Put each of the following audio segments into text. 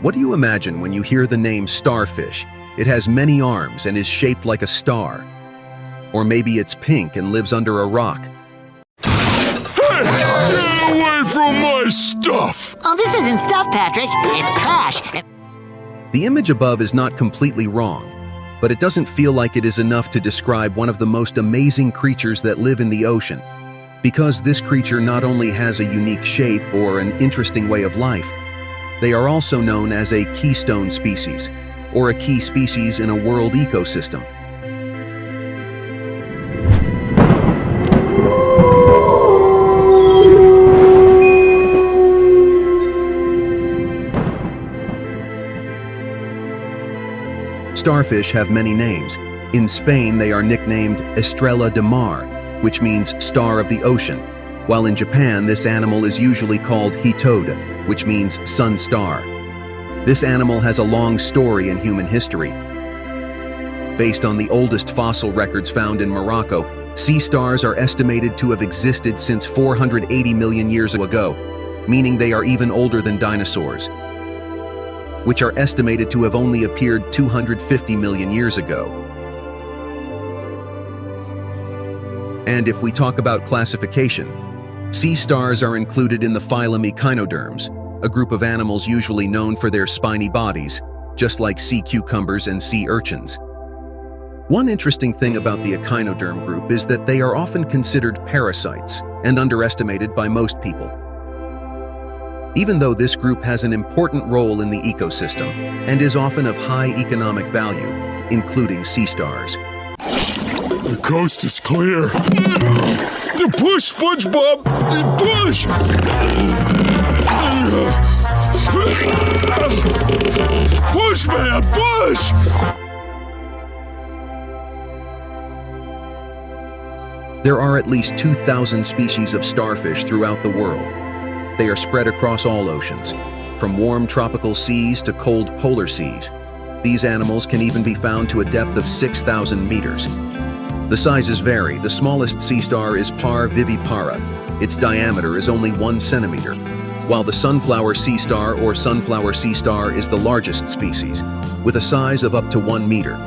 What do you imagine when you hear the name starfish? It has many arms and is shaped like a star. Or maybe it's pink and lives under a rock. Hey! Get away from my stuff! Oh, this isn't stuff, Patrick. It's trash. The image above is not completely wrong, but it doesn't feel like it is enough to describe one of the most amazing creatures that live in the ocean. Because this creature not only has a unique shape or an interesting way of life, they are also known as a keystone species, or a key species in a world ecosystem. Starfish have many names. In Spain, they are nicknamed Estrella de Mar, which means star of the ocean, while in Japan, this animal is usually called Hitode, which means sun star. This animal has a long story in human history. Based on the oldest fossil records found in Morocco, sea stars are estimated to have existed since 480 million years ago, meaning they are even older than dinosaurs, which are estimated to have only appeared 250 million years ago. And if we talk about classification, sea stars are included in the phylum Echinoderms, a group of animals usually known for their spiny bodies, just like sea cucumbers and sea urchins. One interesting thing about the Echinoderm group is that they are often considered parasites and underestimated by most people. Even though this group has an important role in the ecosystem and is often of high economic value, including sea stars. The coast is clear. Push, SpongeBob! Push! Push, man! Push! There are at least 2,000 species of starfish throughout the world. They are spread across all oceans, from warm tropical seas to cold polar seas. These animals can even be found to a depth of 6,000 meters. The sizes vary. The smallest sea star is Par vivipara. Its diameter is only 1 centimeter, while the sunflower sea star or sunflower sea star is the largest species, with a size of up to 1 meter.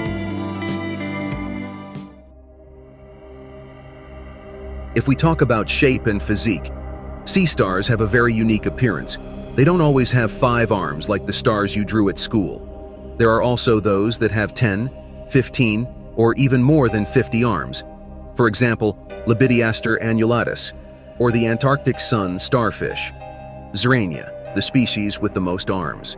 If we talk about shape and physique, sea stars have a very unique appearance. They don't always have 5 arms like the stars you drew at school. There are also those that have 10, 15, or even more than 50 arms. For example, Lebidiaster annulatus, or the Antarctic sun starfish, Zrania, the species with the most arms.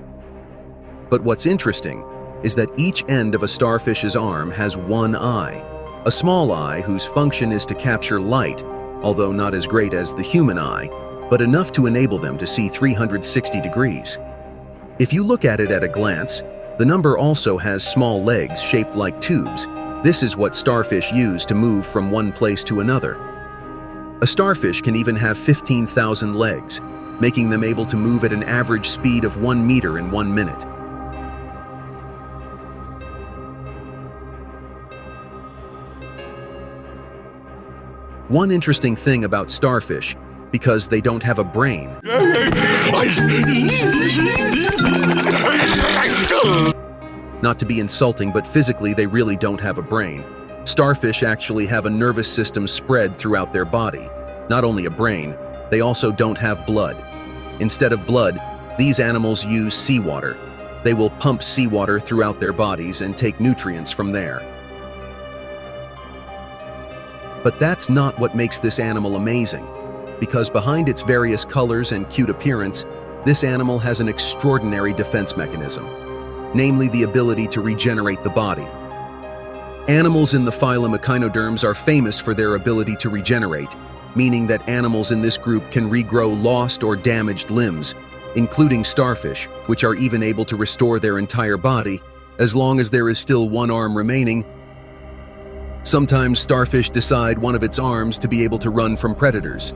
But what's interesting is that each end of a starfish's arm has one eye, a small eye whose function is to capture light, although not as great as the human eye, but enough to enable them to see 360 degrees. If you look at it at a glance, the number also has small legs shaped like tubes. This is what starfish use to move from one place to another. A starfish can even have 15,000 legs, making them able to move at an average speed of 1 meter in 1 minute. One interesting thing about starfish, because they don't have a brain, not to be insulting, but physically they really don't have a brain. Starfish actually have a nervous system spread throughout their body. Not only a brain, they also don't have blood. Instead of blood, these animals use seawater. They will pump seawater throughout their bodies and take nutrients from there. But that's not what makes this animal amazing, because behind its various colors and cute appearance, this animal has an extraordinary defense mechanism, namely the ability to regenerate the body. Animals in the phylum Echinoderms are famous for their ability to regenerate, meaning that animals in this group can regrow lost or damaged limbs, including starfish, which are even able to restore their entire body, as long as there is still one arm remaining. Sometimes starfish decide one of its arms to be able to run from predators.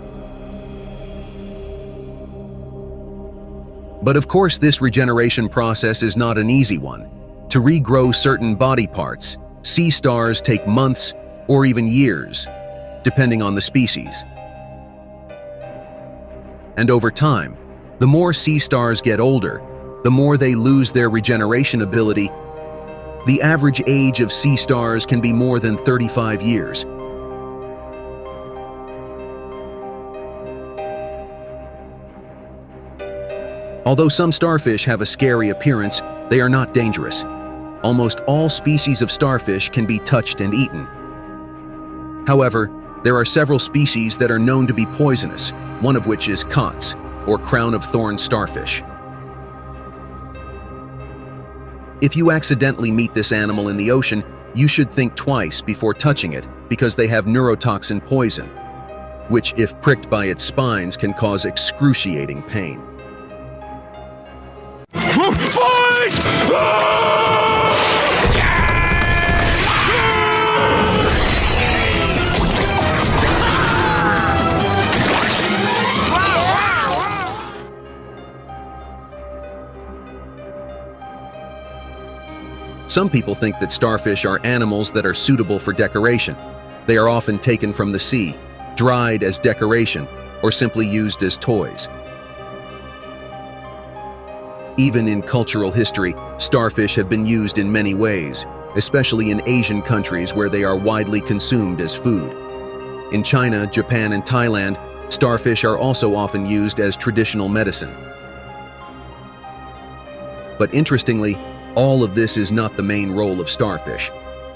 But of course, this regeneration process is not an easy one. To regrow certain body parts, sea stars take months or even years, depending on the species. And over time, the more sea stars get older, the more they lose their regeneration ability. The average age of sea stars can be more than 35 years. Although some starfish have a scary appearance, they are not dangerous. Almost all species of starfish can be touched and eaten. However, there are several species that are known to be poisonous, one of which is Cott's, or crown-of-thorns starfish. If you accidentally meet this animal in the ocean, you should think twice before touching it because they have neurotoxin poison, which, if pricked by its spines, can cause excruciating pain. Fight! Some people think that starfish are animals that are suitable for decoration. They are often taken from the sea, dried as decoration, or simply used as toys. Even in cultural history, starfish have been used in many ways, especially in Asian countries where they are widely consumed as food. In China, Japan, and Thailand, starfish are also often used as traditional medicine. But interestingly, all of this is not the main role of starfish.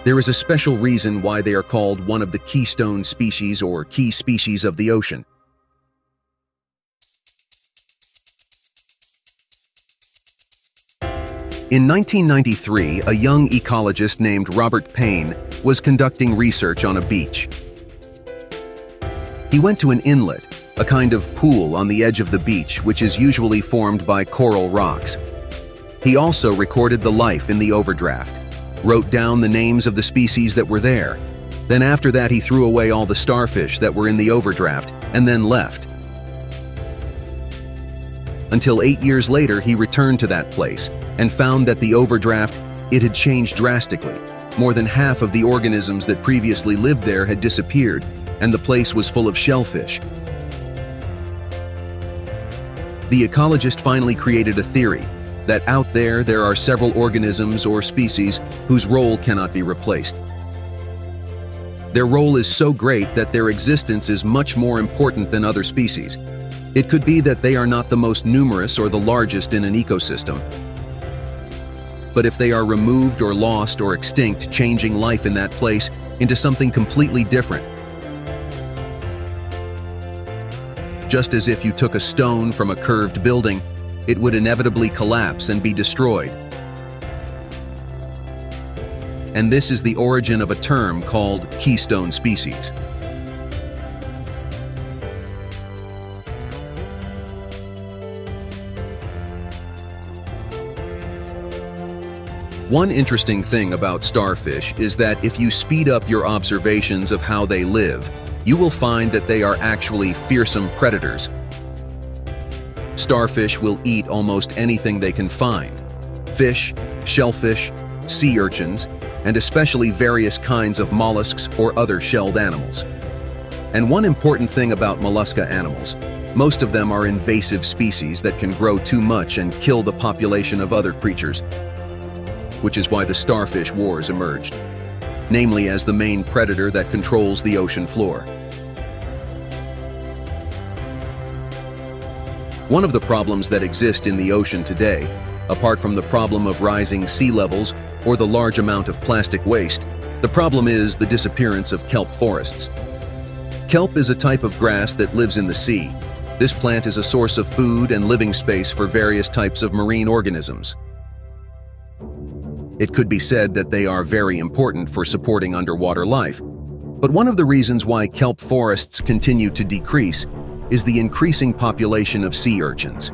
There is a special reason why they are called one of the Keystone species or key species of the ocean. In 1993, a young ecologist named Robert Payne was conducting research on a beach. He went to an inlet, a kind of pool on the edge of the beach, which is usually formed by coral rocks. He also recorded the life in the overdraft, wrote down the names of the species that were there. Then after that, he threw away all the starfish that were in the overdraft and then left. Until 8 years later, he returned to that place and found that the overdraft, it had changed drastically. More than half of the organisms that previously lived there had disappeared, and the place was full of shellfish. The ecologist finally created a theory that out there are several organisms or species whose role cannot be replaced. Their role is so great that their existence is much more important than other species. It could be that they are not the most numerous or the largest in an ecosystem. But if they are removed or lost or extinct, changing life in that place into something completely different. Just as if you took a stone from a curved building, it would inevitably collapse and be destroyed. And this is the origin of a term called Keystone species. One interesting thing about starfish is that if you speed up your observations of how they live, you will find that they are actually fearsome predators. Starfish will eat almost anything they can find: fish, shellfish, sea urchins, and especially various kinds of mollusks or other shelled animals. And one important thing about mollusca animals, most of them are invasive species that can grow too much and kill the population of other creatures, which is why the starfish wars emerged, namely as the main predator that controls the ocean floor. One of the problems that exist in the ocean today, apart from the problem of rising sea levels or the large amount of plastic waste, the problem is the disappearance of kelp forests. Kelp is a type of grass that lives in the sea. This plant is a source of food and living space for various types of marine organisms. It could be said that they are very important for supporting underwater life. But one of the reasons why kelp forests continue to decrease is the increasing population of sea urchins.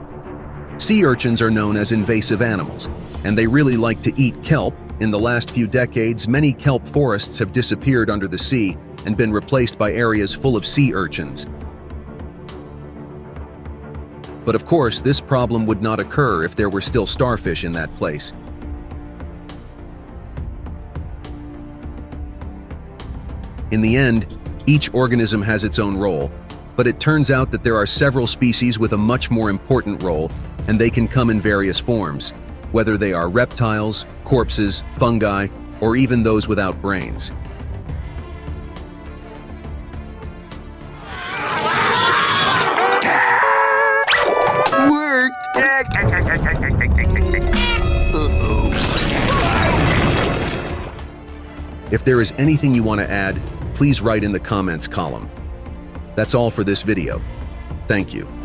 Sea urchins are known as invasive animals, and they really like to eat kelp. In the last few decades, many kelp forests have disappeared under the sea and been replaced by areas full of sea urchins. But of course, this problem would not occur if there were still starfish in that place. In the end, each organism has its own role, but it turns out that there are several species with a much more important role and they can come in various forms, whether they are reptiles, corpses, fungi, or even those without brains. Work! If there is anything you want to add, please write in the comments column. That's all for this video. Thank you.